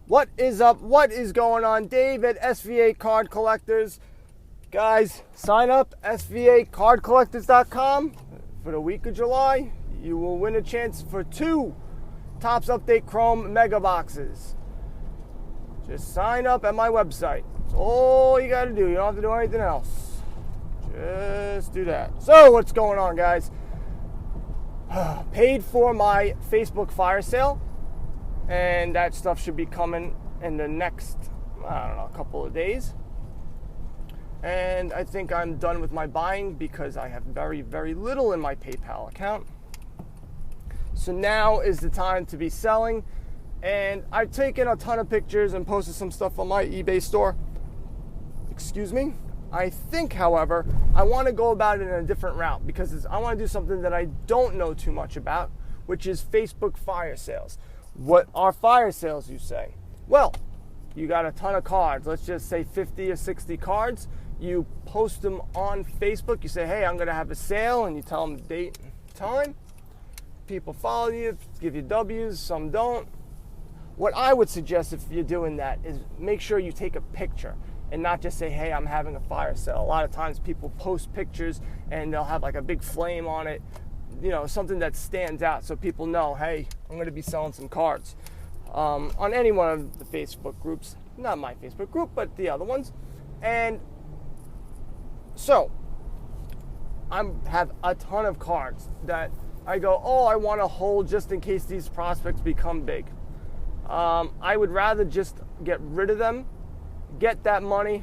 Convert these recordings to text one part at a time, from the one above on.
What is up? What is going on? Dave at SVA Card Collectors. Guys, sign up svacardcollectors.com for the week of July. You will win a chance for 2 Topps Update Chrome Mega Boxes. Just sign up at my website. That's all you got to do. You don't have to do anything else. Just do that. So, what's going on, guys? Paid for my Facebook fire sale. And that stuff should be coming in the next, couple of days. And I think I'm done with my buying because I have very, very little in my PayPal account. So now is the time to be selling. And I've taken a ton of pictures and posted some stuff on my eBay store. Excuse me. I think, however, I want to go about it in a different route because I want to do something that I don't know too much about, which is Facebook fire sales. What are fire sales, you say? Well, you got a ton of cards. Let's just say 50 or 60 cards. You post them on Facebook. You say, hey, I'm going to have a sale, and you tell them the date and time. People follow you, give you W's, some don't. What I would suggest if you're doing that is make sure you take a picture and not just say, hey, I'm having a fire sale. A lot of times people post pictures and they'll have like a big flame on it. You know, something that stands out so people know, hey, I'm going to be selling some cards on any one of the Facebook groups. Not my Facebook group, but the other ones. And so I have a ton of cards that I go, I want to hold just in case these prospects become big. I would rather just get rid of them, get that money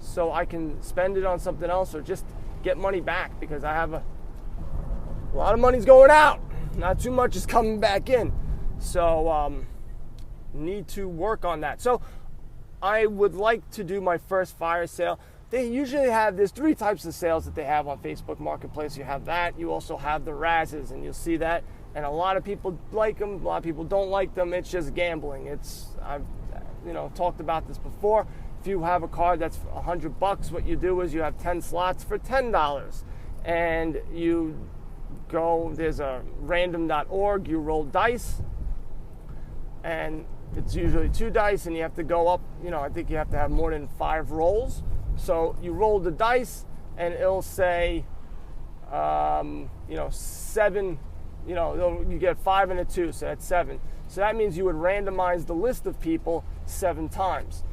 so I can spend it on something else or just get money back because I have a lot of money's going out. Not too much is coming back in. So, need to work on that. So, I would like to do my first fire sale. They usually there's 3 types of sales that they have on Facebook Marketplace. You have that. You also have the Razzes, and you'll see that. And a lot of people like them. A lot of people don't like them. It's just gambling. I've talked about this before. If you have a card that's $100, what you do is you have 10 slots for $10. And you there's a random.org, you roll dice, and it's usually 2 dice, and you have to go up, I think you have to have more than 5 rolls. So you roll the dice, and it'll say, 7, you get 5 and a 2, so that's 7. So that means you would randomize the list of people 7 times.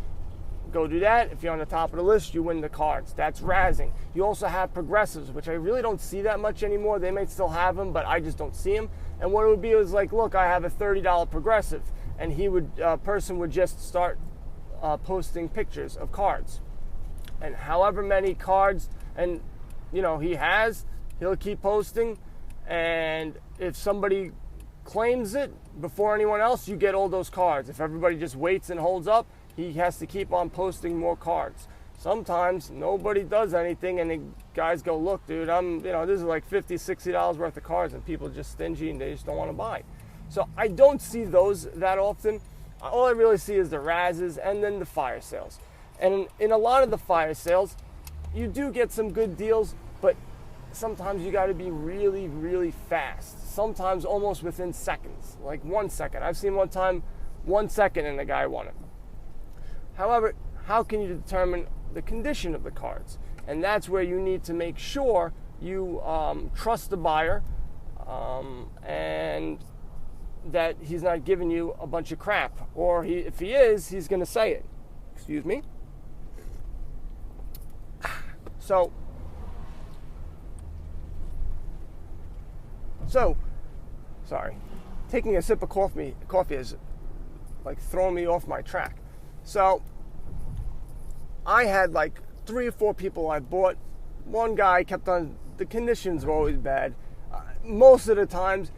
Go do that. If you're on the top of the list, you win the cards. That's razzing. You also have progressives, which I really don't see that much anymore. They might still have them, but I just don't see them. And what it would be is like, look, I have a $30 progressive, and person would just start posting pictures of cards, and however many cards, and he'll keep posting. And if somebody claims it before anyone else, you get all those cards. If everybody just waits and holds up, he has to keep on posting more cards. Sometimes nobody does anything and the guys go, look, dude, this is like $50, $60 worth of cards, and people are just stingy and they just don't want to buy. So I don't see those that often. All I really see is the Razzes and then the fire sales. And in a lot of the fire sales, you do get some good deals, but sometimes you got to be really, really fast. Sometimes almost within seconds, like 1 second. I've seen one time 1 second and the guy won it. However, how can you determine the condition of the cards? And that's where you need to make sure you trust the buyer and that he's not giving you a bunch of crap. Or if he is, he's going to say it. Excuse me. So, sorry. Taking a sip of coffee is like throwing me off my track. So, I had like 3 or 4 people I bought. One guy kept on, the conditions were always bad. Most of the times,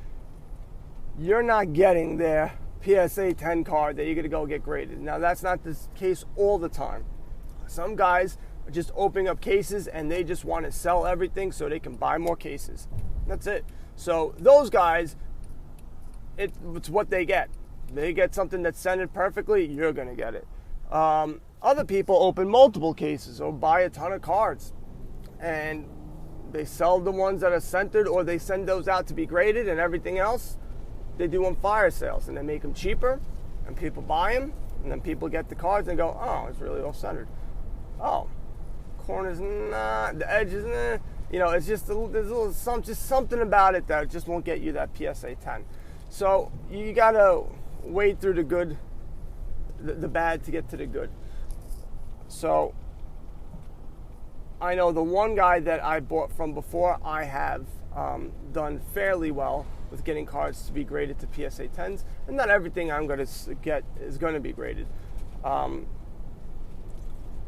you're not getting their PSA 10 card that you're going to go get graded. Now, that's not the case all the time. Some guys are just opening up cases and they just want to sell everything so they can buy more cases. That's it. So, those guys, it's what they get. They get something that's centered perfectly, you're going to get it. Other people open multiple cases or buy a ton of cards, and they sell the ones that are centered, or they send those out to be graded, and everything else they do on fire sales, and they make them cheaper, and people buy them, And then people get the cards and go, oh, it's really off-centered. Oh, corner's not, the edge is not. It's just there's just something about it that just won't get you that PSA 10. So you gotta wade through the good, the bad to get to the good. So I know the one guy that I bought from before, I have done fairly well with getting cards to be graded to PSA 10s, and not everything I'm going to get is going to be graded.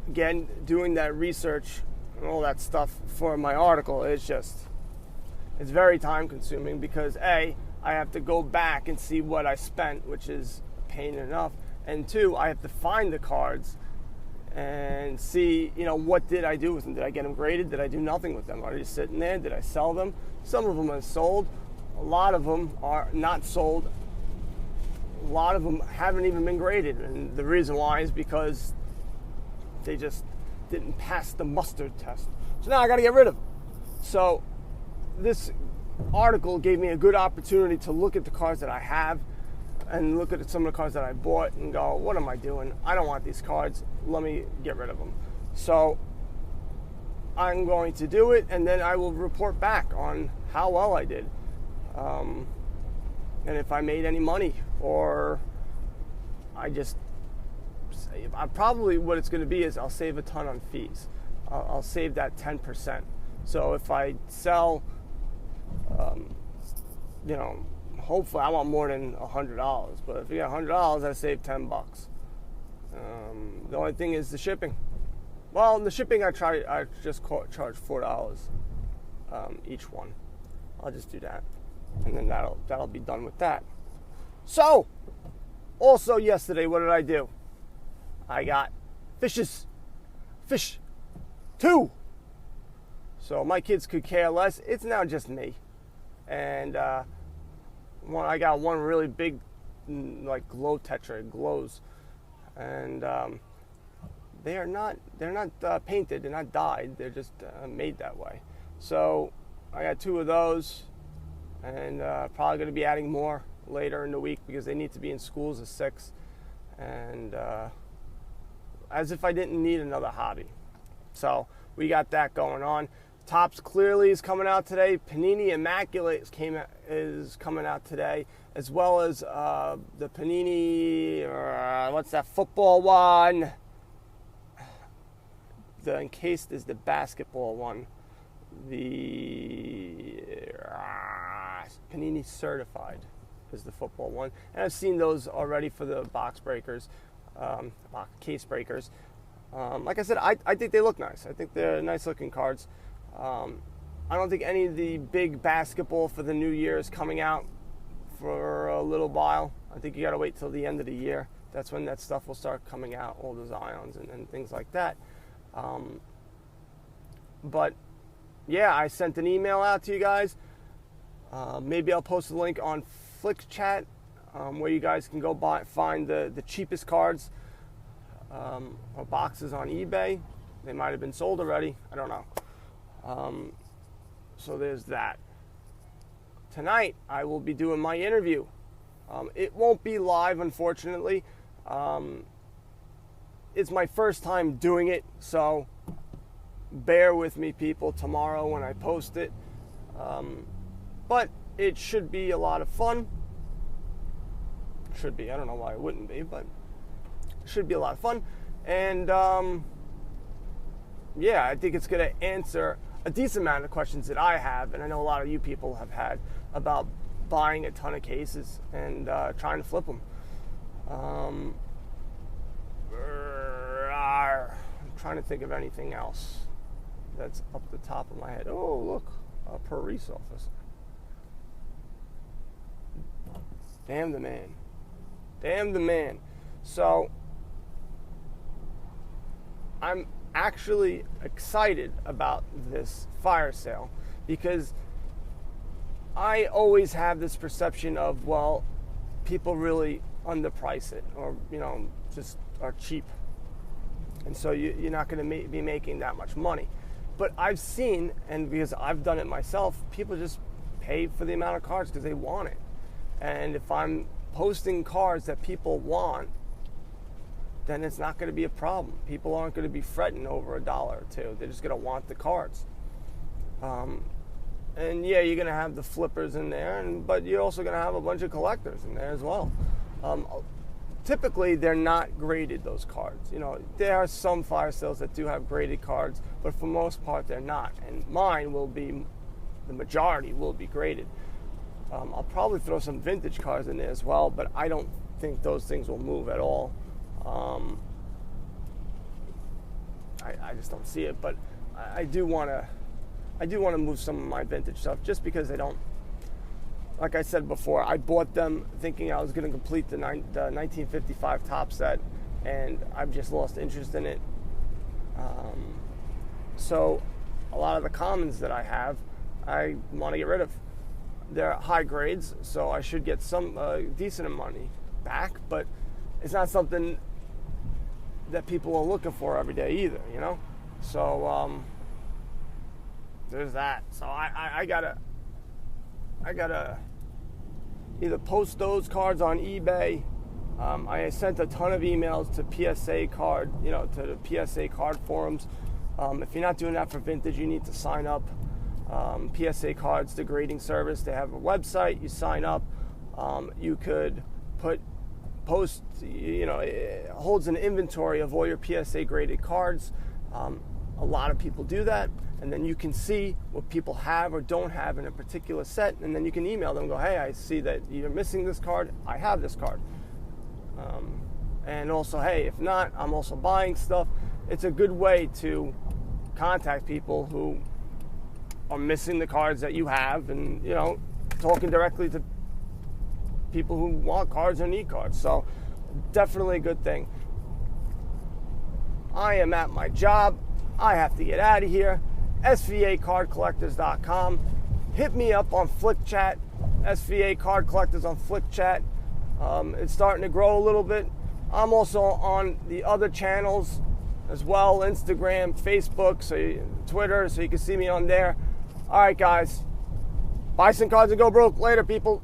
Again, doing that research and all that stuff for my article, it's very time consuming because A, I have to go back and see what I spent, which is a pain enough, and 2, I have to find the cards and see, what did I do with them? Did I get them graded? Did I do nothing with them? Are they just sitting there? Did I sell them? Some of them are sold. A lot of them are not sold. A lot of them haven't even been graded. And the reason why is because they just didn't pass the mustard test. So now I got to get rid of them. So this article gave me a good opportunity to look at the cards that I have and look at some of the cards that I bought and go, what am I doing? I don't want these cards. Let me get rid of them. So I'm going to do it, and then I will report back on how well I did. And if I made any money, or probably what it's going to be is I'll save a ton on fees. I'll save that 10%. So if I sell, hopefully I want more than $100, but if you get $100, I save $10. The only thing is the shipping. Well, the shipping I just charge $4 each one. I'll just do that, and then that'll be done with that. So, also yesterday, what did I do? I got fish 2. So my kids could care less. It's now just me, and I got one really big, like glow tetra. It glows, and they're not painted. They're not dyed. They're just made that way. So I got 2 of those, and probably going to be adding more later in the week because they need to be in schools at 6. And as if I didn't need another hobby. So we got that going on. Topps Clearly is coming out today. Panini Immaculate is coming out today, as well as the Panini, what's that football one? The Encased is the basketball one. The Panini Certified is the football one. And I've seen those already for the box breakers, case breakers. Like I said, I think they look nice. I think they're nice looking cards. I don't think any of the big basketball for the new year is coming out for a little while. I think you got to wait till the end of the year. That's when that stuff will start coming out, all the Zions and things like that. But yeah, I sent an email out to you guys. Maybe I'll post a link on FlickChat where you guys can go find the cheapest cards or boxes on eBay. They might have been sold already. I don't know. So there's that. Tonight, I will be doing my interview. It won't be live, unfortunately. It's my first time doing it, so bear with me, people, tomorrow when I post it. But it should be a lot of fun. Should be. I don't know why it wouldn't be, but it should be a lot of fun. And yeah, I think it's going to answer a decent amount of questions that I have, and I know a lot of you people have had about buying a ton of cases and trying to flip them. I'm trying to think of anything else that's up the top of my head. Oh, look, a police officer. Damn the man. Damn the man. So, I'm actually excited about this fire sale because I always have this perception of, well, people really underprice it or, just are cheap. And so you're not going to be making that much money. But I've seen, and because I've done it myself, people just pay for the amount of cards because they want it. And if I'm posting cards that people want, then it's not going to be a problem. People aren't going to be fretting over $1 or $2. They're just going to want the cards. And yeah, you're going to have the flippers in there, but you're also going to have a bunch of collectors in there as well. Typically, they're not graded, those cards. You know, there are some fire sales that do have graded cards, but for the most part, they're not. And mine will be, the majority will be graded. I'll probably throw some vintage cards in there as well, but I don't think those things will move at all. I just don't see it, but I do want to move some of my vintage stuff just because they don't. Like I said before, I bought them thinking I was going to complete the 1955 top set, and I've just lost interest in it. So a lot of the commons that I have, I want to get rid of. They're high grades, so I should get some decent money back, but it's not something that people are looking for every day either, you know? So there's that. So I gotta either post those cards on eBay. I sent a ton of emails to PSA card, to the PSA card forums. If you're not doing that for vintage, you need to sign up. PSA Cards, the grading service, they have a website. You sign up. You could post, it holds an inventory of all your PSA graded cards. A lot of people do that, and then you can see what people have or don't have in a particular set, and then you can email them and go, hey, I see that you're missing this card. I have this card. And also, hey, if not, I'm also buying stuff. It's a good way to contact people who are missing the cards that you have, and talking directly to people who want cards or need cards. So definitely a good thing. I am at my job. I have to get out of here. SVAcardcollectors.com. Hit me up on FlickChat. SVA Card Collectors on FlickChat. It's starting to grow a little bit. I'm also on the other channels as well, Instagram, Facebook, Twitter, so you can see me on there. All right, guys. Buy some cards and go broke. Later, people.